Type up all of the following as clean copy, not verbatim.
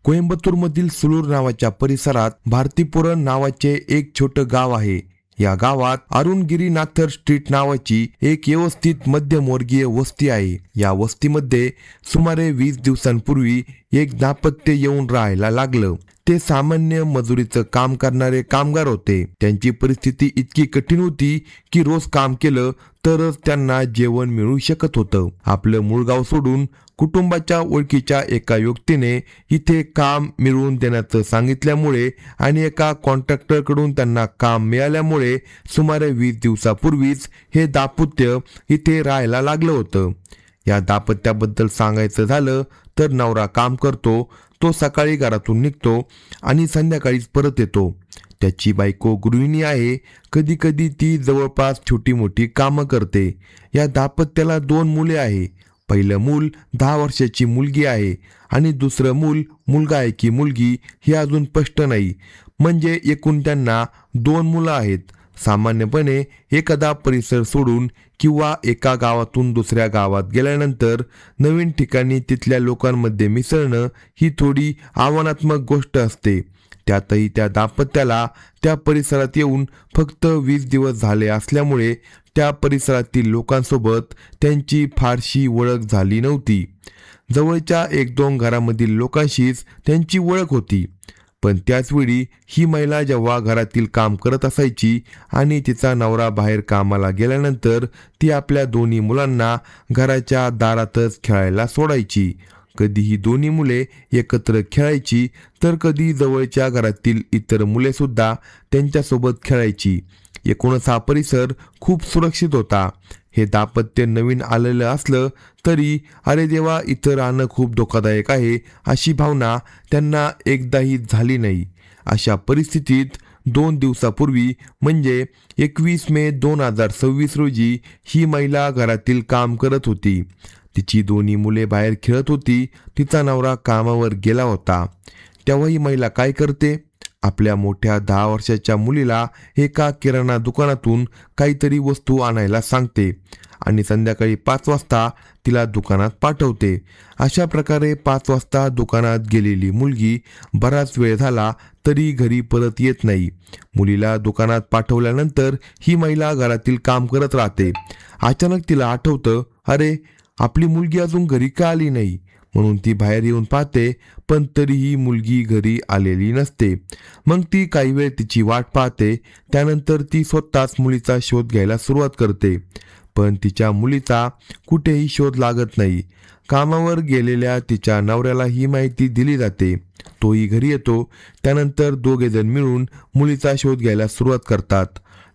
कोइंबतूरमधील सुलूर नावाच्या परिसरात भारतीपुरम नावाचे एक छोटं गाव आहे. या गावात अरुणगिरीनाथर स्ट्रीट नावाची एक व्यवस्थित मध्यमवर्गीय वस्ती आहे. या वस्तीमध्ये सुमारे 20 दिवसांपूर्वी एक दाम्पत्य येऊन राहायला लागलं. ते सामान्य मजुरीचं काम करणारे कामगार होते. त्यांची परिस्थिती इतकी कठीण होती की रोज काम केलं तरच त्यांना जेवण मिळू शकत होतं. आपलं मूळ गाव सोडून कुटुंबाच्या ओळखीच्या एका व्यक्तीने इथे काम मिळवून देण्याचं सांगितल्यामुळे आणि एका कॉन्ट्रॅक्टरकडून त्यांना काम मिळाल्यामुळे सुमारे 20 दिवसापूर्वीच हे दाम्पत्य इथे राहायला लागलं होतं. या दाम्पत्याबद्दल सांगायचं झालं तर नवरा काम करतो. तो सकाळी घरातून निघतो आणि संध्याकाळीच परत येतो. त्याची बायको गृहिणी आहे. कधी कधी ती जवळपास छोटी मोठी कामं करते. या दाम्पत्याला 2 मुले आहे. पहिलं मूल 10 वर्षाची मुलगी आहे आणि दुसरं मूल मुलगा आहे की मुलगी हे अजून स्पष्ट नाही. म्हणजे एकूण त्यांना 2 मुलं आहेत. सामान्यपणे एखादा परिसर सोडून किंवा एका गावातून दुसऱ्या गावात गेल्यानंतर नवीन ठिकाणी तिथल्या लोकांमध्ये मिसळणं ही थोडी आव्हानात्मक गोष्ट असते. त्यातही त्या दाम्पत्याला त्या परिसरात येऊन फक्त 20 दिवस झाले असल्यामुळे त्या परिसरातील लोकांसोबत त्यांची फारशी ओळख झाली नव्हती. जवळच्या 1-2 घरामधील लोकांशीच त्यांची ओळख होती. पण त्याचवेळी ही महिला जेव्हा घरातील काम करत असायची आणि तिचा नवरा बाहेर कामाला गेल्यानंतर ती आपल्या दोन्ही मुलांना घराच्या दारातच खेळायला सोडायची. कधी ही दोन्ही मुले एकत्र खेळायची तर कधी जवळच्या घरातील इतर मुले सुद्धा त्यांच्यासोबत खेळायची. एकूणच हा परिसर खूप सुरक्षित होता. हे दाम्पत्य नवीन आलेलं असलं तरी अरे देवा, इथं राहणं खूप धोकादायक आहे अशी भावना त्यांना एकदाही झाली नाही. अशा परिस्थितीत 2 दिवसापूर्वी म्हणजे 21 मे 2026 रोजी ही महिला घरातील काम करत होती. तिची दोन्ही मुले बाहेर खेळत होती. तिचा नवरा कामावर गेला होता. तेव्हा ही महिला काय करते? आपल्या मोठ्या 10 वर्षाच्या मुलीला एका किराणा दुकानातून काहीतरी वस्तू आणायला सांगते आणि संध्याकाळी 5 वाजता तिला दुकानात पाठवते. अशा प्रकारे 5 वाजता दुकानात गेलेली मुलगी बराच वेळ झाला तरी घरी परत येत नाही. मुलीला दुकानात पाठवल्यानंतर ही महिला घरातील काम करत राहते. अचानक तिला आठवतं, अरे आपली मुलगी अजून घरी का आली नाही? म्हणून ती बाहेर येऊन पाहते, पण तरीही मुलगी घरी आलेली नसते. मग ती काही वेळ तिची वाट पाहते. त्यानंतर ती स्वतःच मुलीचा शोध घ्यायला सुरुवात करते. पण तिच्या मुलीचा कुठेही शोध लागत नाही. कामावर गेलेल्या तिच्या नवऱ्याला ही माहिती दिली जाते. तोही घरी येतो. त्यानंतर दोघेजण मिळून मुलीचा शोध घ्यायला सुरुवात करतात.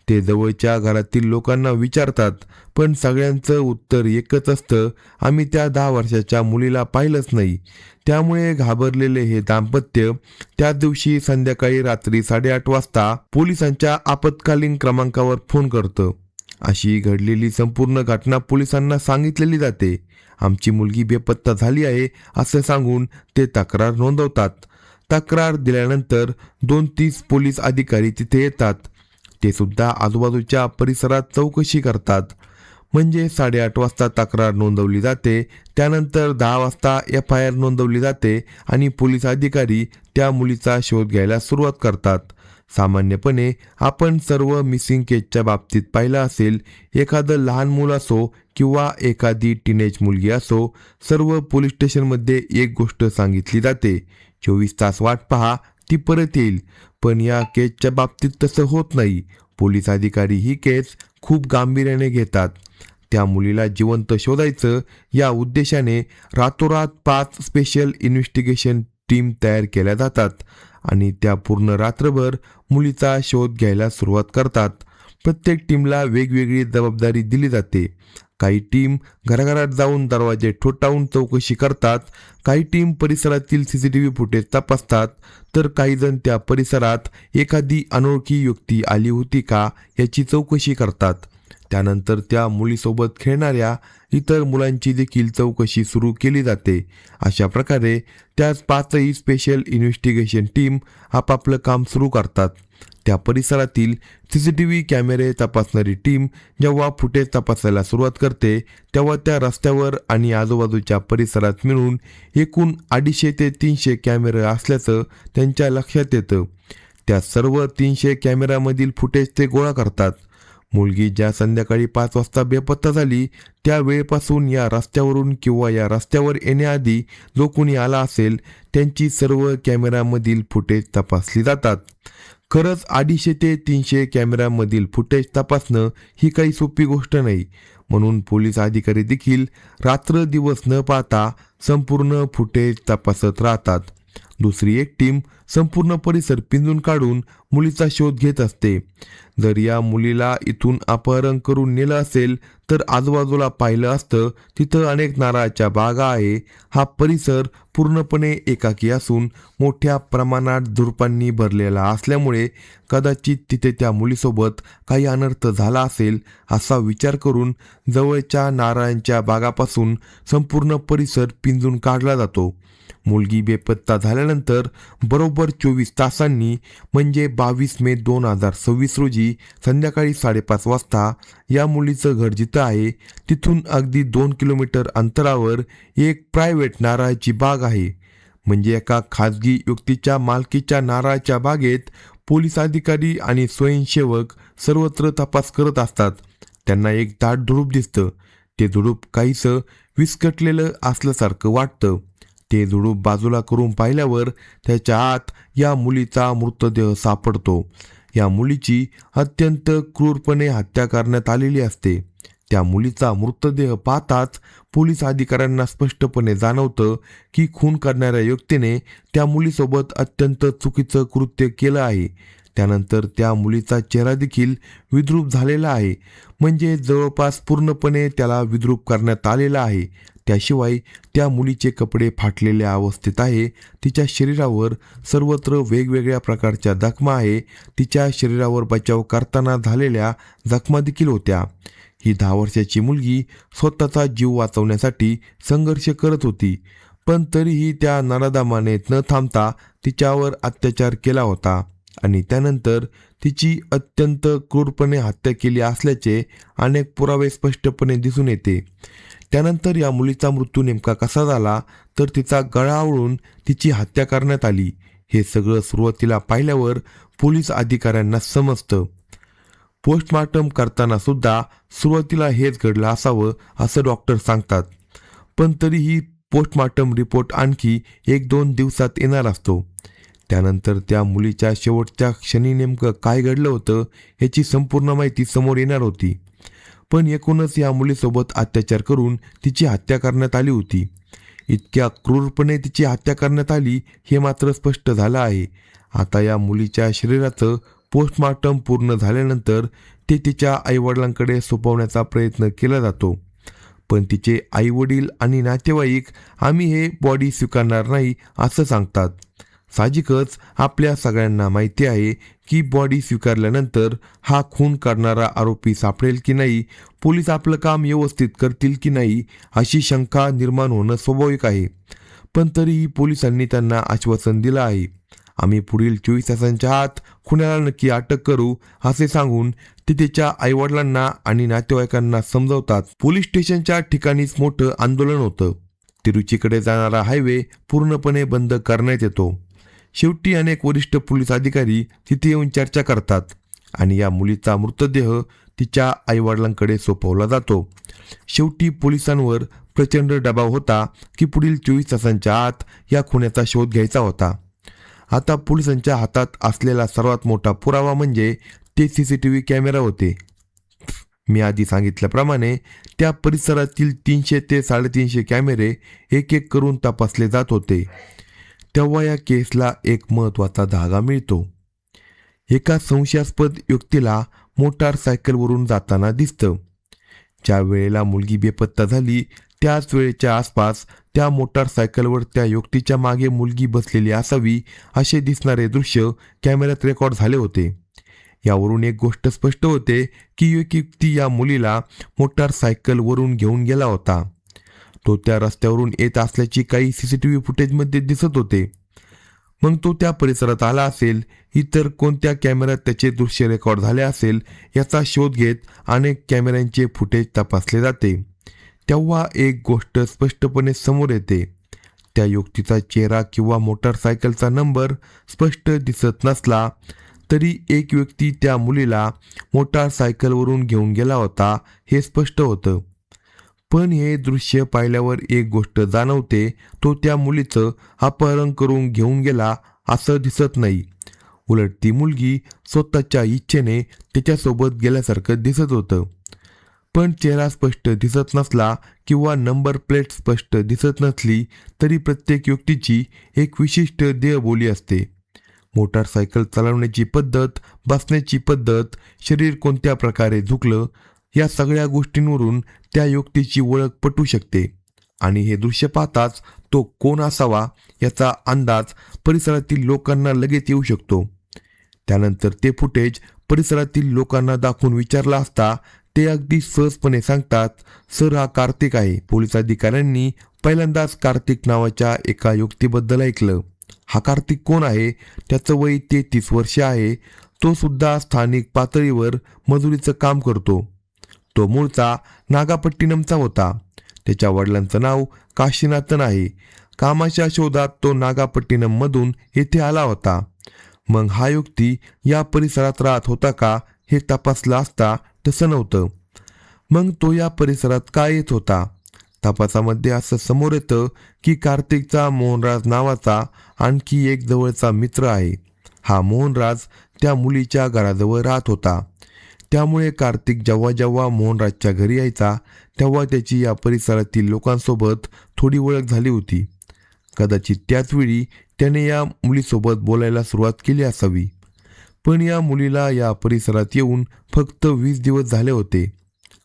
ते जवळच्या घरातील लोकांना विचारतात, पण सगळ्यांचं उत्तर एकच असतं, आम्ही त्या 10 वर्षाच्या मुलीला पाहिलंच नाही. त्यामुळे घाबरलेले हे दाम्पत्य त्याच दिवशी संध्याकाळी रात्री 8:30 वाजता पोलिसांच्या आपत्कालीन क्रमांकावर फोन करतं. अशी घडलेली संपूर्ण घटना पोलिसांना सांगितलेली जाते. आमची मुलगी बेपत्ता झाली आहे असं सांगून ते तक्रार नोंदवतात. तक्रार दिल्यानंतर 2-3 पोलीस अधिकारी तिथे येतात. ते सुद्धा आजूबाजूच्या परिसरात चौकशी करतात. म्हणजे 8:30 वाजता तक्रार नोंदवली जाते. त्यानंतर 10 वाजता FIR नोंदवली जाते आणि पोलीस अधिकारी त्या मुलीचा शोध घ्यायला सुरुवात करतात. सामान्यपणे आपण सर्व मिसिंग केसच्या बाबतीत पाहिलं असेल, एखादं लहान मूल असो किंवा एखादी टीनेज मुलगी असो, सर्व पोलीस स्टेशनमध्ये एक गोष्ट सांगितली जाते, 24 तास वाट पहा, ती परत येईल. पण या केसच्या बाबतीत तसं होत नाही. पोलीस अधिकारी ही केस खूप गांभीर्याने घेतात. त्या मुलीला जिवंत शोधायचं या उद्देशाने रातोरात 5 स्पेशल इन्व्हेस्टिगेशन टीम तयार केल्या जातात आणि त्या पूर्ण रात्रभर मुलीचा शोध घ्यायला सुरुवात करतात. प्रत्येक टीमला वेगवेगळी जबाबदारी दिली जाते. काही टीम घराघरात जाऊन दरवाजे ठोठावून चौकशी करतात. काही टीम परिसरातील CCTV फुटेज तपासतात. तर काही जण त्या परिसरात एखादी अनोळखी व्यक्ती आली होती का याची चौकशी करतात. त्यानंतर त्या मुलीसोबत खेळणाऱ्या इतर मुलांची देखील चौकशी सुरू केली जाते. अशा प्रकारे त्याच 5ही स्पेशल इन्व्हेस्टिगेशन टीम आपापलं काम सुरू करतात. त्या परिसरातील CCTV कॅमेरे तपासणारी टीम जेव्हा फुटेज तपासायला सुरुवात करते तेव्हा त्या रस्त्यावर आणि आजूबाजूच्या परिसरात मिळून एकूण 250 ते 300 कॅमेरे असल्याचं त्यांच्या लक्षात येतं. त्या सर्व 300 कॅमेऱ्यामधील फुटेज ते गोळा करतात. मुलगी ज्या संध्याकाळी 5 वाजता बेपत्ता झाली त्या वेळेपासून या रस्त्यावरून किंवा या रस्त्यावर येण्याआधी जो कोणी आला असेल त्यांची सर्व कॅमेऱ्यामधील फुटेज तपासली जातात. खरंच 250 ते 300 कॅमेऱ्यामधील फुटेज तपासणं ही काही सोपी गोष्ट नाही. म्हणून पोलीस अधिकारी देखील रात्र दिवस न पाहता संपूर्ण फुटेज तपासत राहतात. दुसरी एक टीम संपूर्ण परिसर पिंजून काढून मुलीचा शोध घेत असते. जर या मुलीला इथून अपहरण करून नेलं असेल तर आजूबाजूला पाहिलं असतं तिथं अनेक नारळाच्या बागा आहे. हा परिसर पूर्णपणे एकाकी असून मोठ्या प्रमाणात झुडपांनी भरलेला असल्यामुळे कदाचित तिथे त्या मुलीसोबत काही अनर्थ झाला असेल असा विचार करून जवळच्या नारळांच्या बागापासून संपूर्ण परिसर पिंजून काढला जातो. मुलगी बेपत्ता झाल्यानंतर बरोबर 24 तासांनी म्हणजे 22 मे 2026 रोजी संध्याकाळी 5:30 वाजता या मुलीचं घर जिथं आहे तिथून अगदी 2 किलोमीटर अंतरावर एक प्रायव्हेट नारळाची बाग आहे. म्हणजे एका खाजगी व्यक्तीच्या मालकीच्या नारळाच्या बागेत पोलीस अधिकारी आणि स्वयंसेवक सर्वत्र तपास करत असतात. त्यांना एक दाट झुडूप दिसतं. ते झुडूप काहीसं विस्कटलेलं असल्यासारखं वाटतं. ते झुडूप बाजूला करून पाहिल्यावर त्याच्या आत या मुलीचा मृतदेह सापडतो. या मुलीची अत्यंत क्रूरपणे हत्या करण्यात आलेली असते. त्या मुलीचा मृतदेह पाहताच पोलीस अधिकाऱ्यांना स्पष्टपणे जाणवतं की खून करणाऱ्या व्यक्तीने त्या मुलीसोबत अत्यंत चुकीचं कृत्य केलं आहे. त्यानंतर त्या मुलीचा चेहरा देखील विद्रूप झालेला आहे. म्हणजे जवळपास पूर्णपणे त्याला विद्रूप करण्यात आलेला आहे. त्याशिवाय त्या मुलीचे कपडे फाटलेल्या अवस्थेत आहे. तिच्या शरीरावर सर्वत्र वेगवेगळ्या प्रकारच्या जखमा आहे. तिच्या शरीरावर बचाव करताना झालेल्या जखमा देखील होत्या. ही 10 वर्षाची मुलगी स्वतःचा जीव वाचवण्यासाठी संघर्ष करत होती. पण तरीही त्या नराधमाने न थांबता तिच्यावर अत्याचार केला होता आणि त्यानंतर तिची अत्यंत क्रूरपणे हत्या केली असल्याचे अनेक पुरावे स्पष्टपणे दिसून येते. त्यानंतर या मुलीचा मृत्यू नेमका कसा झाला तर तिचा गळा आवळून तिची हत्या करण्यात आली. हे सगळं सुरुवातीला पाहिल्यावर पोलीस अधिकाऱ्यांना समजतं. पोस्टमॉर्टम करताना सुद्धा सुरुवातीला हेच घडलं असावं असं डॉक्टर सांगतात. पण तरीही पोस्टमॉर्टम रिपोर्ट आणखी 1-2 दिवसात येणार असतो. त्यानंतर त्या मुलीच्या शेवटच्या क्षणी नेमकं काय घडलं होतं याची संपूर्ण माहिती समोर येणार होती. पण एकूणच या मुलीसोबत अत्याचार करून तिची हत्या करण्यात आली होती. इतक्या क्रूरपणे तिची हत्या करण्यात आली हे मात्र स्पष्ट झालं आहे. आता या मुलीच्या शरीराचं पोस्टमॉर्टम पूर्ण झाल्यानंतर ते तिच्या आईवडिलांकडे सोपवण्याचा प्रयत्न केला जातो. पण तिचे आईवडील आणि नातेवाईक आम्ही हे बॉडी स्वीकारणार नाही असं सांगतात. साहजिकच आपल्या सगळ्यांना माहिती आहे की बॉडी स्वीकारल्यानंतर हा खून करणारा आरोपी सापडेल की नाही, पोलीस आपलं काम व्यवस्थित करतील की नाही अशी शंका निर्माण होणं स्वाभाविक आहे. पण तरीही पोलिसांनी त्यांना आश्वासन दिलं आहे. आम्ही पुढील 24 तासांच्या आत खुन्याला नक्की अटक करू असे सांगून ते तिच्या आईवडिलांना आणि नातेवाईकांना समजवतात. पोलीस स्टेशनच्या ठिकाणीच मोठं आंदोलन होतं. तिरुचीकडे जाणारा हायवे पूर्णपणे बंद करण्यात येतो. शेवटी अनेक वरिष्ठ पोलीस अधिकारी तिथे येऊन चर्चा करतात आणि या मुलीचा मृतदेह तिच्या आईवडिलांकडे सोपवला जातो. शेवटी पोलिसांवर प्रचंड दबाव होता की पुढील 24 तासांच्या आत या खुन्याचा शोध घ्यायचा होता. आता पोलिसांच्या हातात असलेला सर्वात मोठा पुरावा म्हणजे ते CCTV कॅमेरा होते. मी आधी सांगितल्याप्रमाणे त्या परिसरातील 300 ते 350 कॅमेरे एक एक करून तपासले जात होते. तेव्हा या केसला एक महत्त्वाचा धागा मिळतो. एका संशयास्पद व्यक्तीला मोटारसायकलवरून जाताना दिसतं. ज्या वेळेला मुलगी बेपत्ता झाली त्याच वेळेच्या आसपास त्या मोटारसायकलवर त्या व्यक्तीच्या मागे मुलगी बसलेली असावी असे दिसणारे दृश्य कॅमेऱ्यात रेकॉर्ड झाले होते. यावरून एक गोष्ट स्पष्ट होते की एक व्यक्ती या मुलीला मोटारसायकलवरून घेऊन गेला होता. तो त्या रस्त्यावरून येत असल्याची काही CCTV फुटेजमध्ये दिसत होते. मग तो त्या परिसरात आला असेल, इतर कोणत्या कॅमेऱ्यात त्याचे दृश्य रेकॉर्ड झाले असेल याचा शोध घेत अनेक कॅमेऱ्यांचे फुटेज तपासले जाते. तेव्हा एक गोष्ट स्पष्टपणे समोर येते. त्या व्यक्तीचा चेहरा किंवा मोटारसायकलचा नंबर स्पष्ट दिसत नसला तरी एक व्यक्ती त्या मुलीला मोटारसायकलवरून घेऊन गेला होता हे स्पष्ट होतं. पण हे दृश्य पाहिल्यावर एक गोष्ट जाणवते, तो त्या मुलीचं अपहरण करून घेऊन गेला असं दिसत नाही. उलट ती मुलगी स्वतःच्या इच्छेने त्याच्यासोबत गेल्यासारखं दिसत होतं. पण चेहरा स्पष्ट दिसत नसला किंवा नंबर प्लेट स्पष्ट दिसत नसली तरी प्रत्येक व्यक्तीची एक विशिष्ट देहबोली असते. मोटारसायकल चालवण्याची पद्धत, बसण्याची पद्धत, शरीर कोणत्या प्रकारे झुकलं, या सगळ्या गोष्टींवरून त्या व्यक्तीची ओळख पटू शकते. आणि हे दृश्य पाहताच तो कोण असावा याचा अंदाज परिसरातील लोकांना लगेच येऊ शकतो. त्यानंतर ते फुटेज परिसरातील लोकांना दाखवून विचारला असता ते अगदी सहजपणे सांगतात, सर हा कार्तिक आहे. पोलीस अधिकाऱ्यांनी पहिल्यांदाच कार्तिक नावाच्या एका व्यक्तीबद्दल ऐकलं. हा कार्तिक कोण आहे? त्याचं वय 33 वर्षे आहे. तो सुद्धा स्थानिक पातळीवर मजुरीचं काम करतो. तो मूळचा नागापट्टिनमचा होता. त्याच्या वडिलांचं नाव काशीनाथन आहे. कामाच्या शोधात तो नागापट्टिनममधून येथे आला होता. मग हा व्यक्ती या परिसरात राहत होता का हे तपासलं असता तसं नव्हतं. मग तो या परिसरात का येत होता? तपासामध्ये असं समोर येतं की कार्तिकचा मोहनराज नावाचा आणखी एक जवळचा मित्र आहे. हा मोहनराज त्या मुलीच्या घराजवळ राहत होता. त्यामुळे कार्तिक जेव्हा जेव्हा मोहनराजच्या घरी यायचा तेव्हा त्याची या परिसरातील लोकांसोबत थोडी ओळख झाली होती. कदाचित त्याच वेळी त्याने या मुलीसोबत बोलायला सुरुवात केली असावी. पण या मुलीला या परिसरात येऊन फक्त 20 दिवस झाले होते.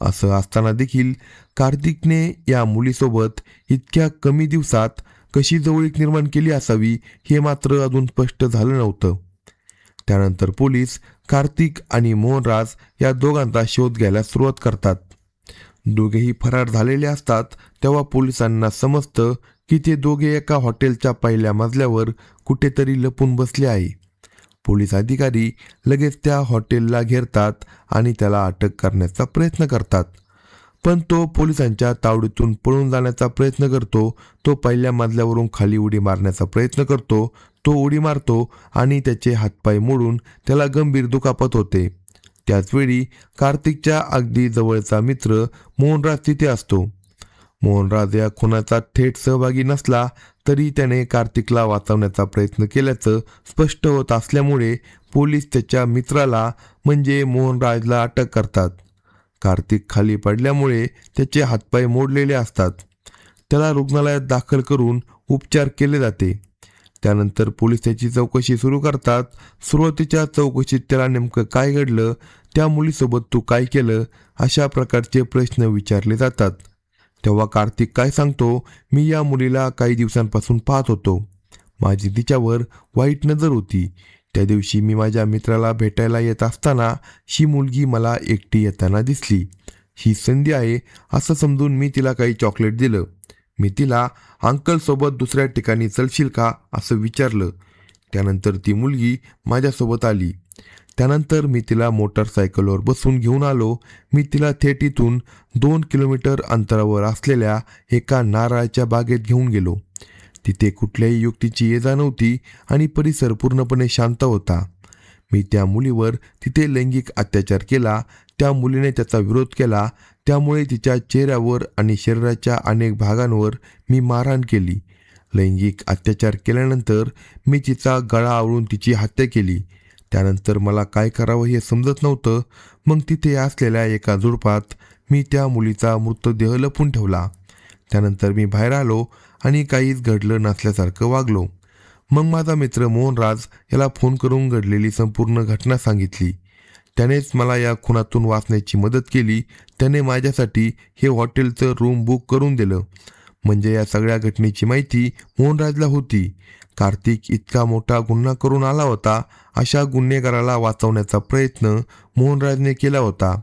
असं असताना देखील कार्तिकने या मुलीसोबत इतक्या कमी दिवसात कशी जवळीक निर्माण केली असावी हे मात्र अजून स्पष्ट झालं नव्हतं. त्यानंतर पोलीस कार्तिक आणि मोहनराज या दोघांचा शोध घ्यायला सुरुवात करतात. दोघेही फरार झालेले असतात. तेव्हा पोलिसांना समजतं की ते दोघे एका हॉटेलच्या पहिल्या मजल्यावर कुठेतरी लपून बसले आहे. पोलीस अधिकारी लगेच त्या हॉटेलला घेरतात आणि त्याला अटक करण्याचा प्रयत्न करतात. पण तो पोलिसांच्या तावडीतून पळून जाण्याचा प्रयत्न करतो. तो पहिल्या मजल्यावरून खाली उडी मारण्याचा प्रयत्न करतो. तो उडी मारतो आणि त्याचे हातपाय मोडून त्याला गंभीर दुखापत होते. त्याचवेळी कार्तिकच्या अगदी जवळचा मित्र मोहनराज तिथे असतो. मोहनराज या खुनाचा थेट सहभागी नसला तरी त्याने कार्तिकला वाचवण्याचा प्रयत्न केल्याचं स्पष्ट होत असल्यामुळे पोलीस त्याच्या मित्राला म्हणजे मोहनराजला अटक करतात. कार्तिक खाली पडल्यामुळे त्याचे हातपाय मोडलेले असतात. त्याला रुग्णालयात दाखल करून उपचार केले जाते. त्यानंतर पोलीस त्याची चौकशी सुरू करतात. सुरुवातीच्या चौकशीत त्याला नेमकं काय घडलं, त्या मुलीसोबत तू काय केलं, अशा प्रकारचे प्रश्न विचारले जातात. तेव्हा कार्तिक काय सांगतो, मी या मुलीला काही दिवसांपासून पाहत होतो. माझी तिच्यावर वाईट नजर होती. त्या दिवशी मी माझ्या मित्राला भेटायला येत असताना ही मुलगी मला एकटी येताना दिसली. ही संधी आहे असं समजून मी तिला काही चॉकलेट दिलं. मी तिला अंकलसोबत दुसऱ्या ठिकाणी चलशील का असं विचारलं. त्यानंतर ती मुलगी माझ्यासोबत आली. त्यानंतर मी तिला मोटारसायकलवर बसून घेऊन आलो. मी तिला थेट इथून 2 किलोमीटर अंतरावर असलेल्या एका नारळाच्या बागेत घेऊन गेलो. तिथे कुठल्याही युक्तीची ये-जा नव्हती आणि परिसर पूर्णपणे शांत होता. मी त्या मुलीवर तिथे लैंगिक अत्याचार केला. त्या मुलीने त्याचा विरोध केला. त्यामुळे तिच्या चेहऱ्यावर आणि शरीराच्या अनेक भागांवर मी मारहाण केली. लैंगिक अत्याचार केल्यानंतर मी तिचा गळा आवळून तिची हत्या केली. त्यानंतर मला काय करावं हे समजत नव्हतं. मग तिथे असलेल्या एका झुडपात मी त्या मुलीचा मृतदेह लपून ठेवला. त्यानंतर मी बाहेर आलो आणि काहीच घडलं नसल्यासारखं वागलो. मग माझा मित्र मोहनराज याला फोन करून घडलेली संपूर्ण घटना सांगितली. त्यानेच मला या खुनातून वाचण्याची मदत केली. त्याने माझ्यासाठी हे हॉटेलचं रूम बुक करून दिलं. म्हणजे या सगळ्या घटनेची माहिती मोहनराजला होती. कार्तिक इतका मोठा गुन्हा करून आला होता. अशा गुन्हेगाराला वाचवण्याचा प्रयत्न मोहनराजने केला होता.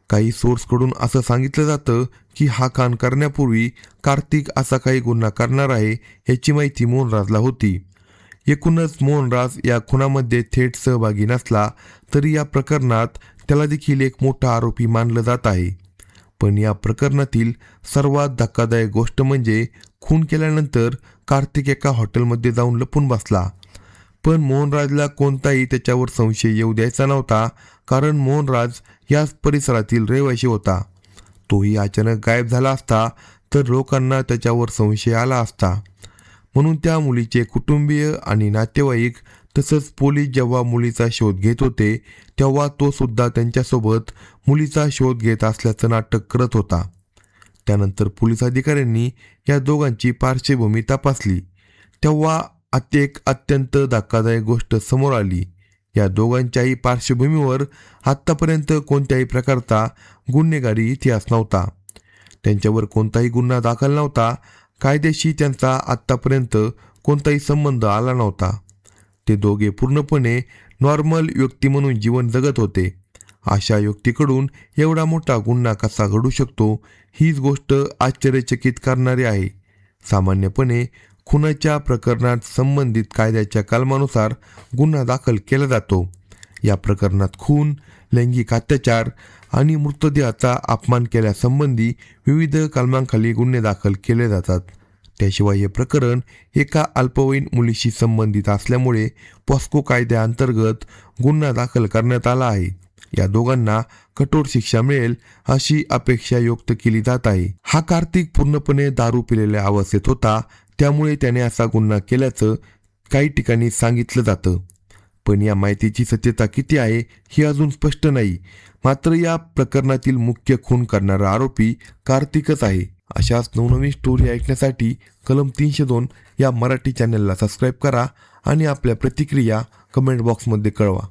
काही सोर्सकडून असं सांगितलं जातं की हा खान करण्यापूर्वी कार्तिक असा काही गुन्हा करणार आहे याची माहिती मोहनराजला होती. एकूणच मोहनराज या खुनामध्ये थेट सहभागी नसला तरी या प्रकरणात त्याला देखील एक मोठा आरोपी मानलं जात आहे. पण या प्रकरणातील सर्वात धक्कादायक गोष्ट म्हणजे खून केल्यानंतर कार्तिक एका हॉटेलमध्ये जाऊन लपून बसला. पण मोहनराजला कोणताही त्याच्यावर संशय येऊ द्यायचा नव्हता, कारण मोहनराज याच परिसरातील रहिवासी होता. तोही अचानक गायब झाला असता तर लोकांना त्याच्यावर संशय आला असता. म्हणून त्या मुलीचे कुटुंबीय आणि नातेवाईक तसंच पोलीस जेव्हा मुलीचा शोध घेत होते तेव्हा तो सुद्धा त्यांच्यासोबत मुलीचा शोध घेत असल्याचं नाटक करत होता. त्यानंतर पोलीस अधिकाऱ्यांनी या दोघांची पार्श्वभूमी तपासली तेव्हा एक अत्यंत धक्कादायक गोष्ट समोर आली. या दोघांच्याही पार्श्वभूमीवर आत्तापर्यंत कोणत्याही प्रकारचा गुन्हेगारी इतिहास नव्हता. त्यांच्यावर कोणताही गुन्हा दाखल नव्हता. कायद्याशी त्यांचा आत्तापर्यंत कोणताही संबंध आला नव्हता. ते दोघे पूर्णपणे नॉर्मल व्यक्ती म्हणून जीवन जगत होते. अशा व्यक्तीकडून एवढा मोठा गुन्हा कसा घडू शकतो हीच गोष्ट आश्चर्यचकित करणारी आहे. सामान्यपणे खुनाच्या प्रकरणात संबंधित कायद्याच्या कलमानुसार गुन्हा दाखल केला जातो. या प्रकरणात खून, लैंगिक अत्याचार आणि मृतदेहाचा अपमान केल्यासंबंधी विविध कलमांखाली गुन्हे दाखल केले जातात. त्याशिवाय हे प्रकरण एका अल्पवयीन मुलीशी संबंधित असल्यामुळे पॉस्को कायद्याअंतर्गत गुन्हा दाखल करण्यात आला आहे. या दोघांना कठोर शिक्षा मिळेल अशी अपेक्षा व्यक्त केली जात आहे. हा कार्तिक पूर्णपणे दारू पिलेल्या अवस्थेत होता, त्यामुळे त्याने असा गुन्हा केल्याचं काही ठिकाणी सांगितलं जातं. पण या माहितीची सत्यता किती आहे हे अजून स्पष्ट नाही. मात्र या प्रकरणातील मुख्य खून करणारा आरोपी कार्तिकच आहे. अशाच नवनवीन स्टोरी ऐकण्यासाठी कलम 302 या मराठी चॅनलला सबस्क्राईब करा आणि आपल्या प्रतिक्रिया कमेंट बॉक्समध्ये कळवा.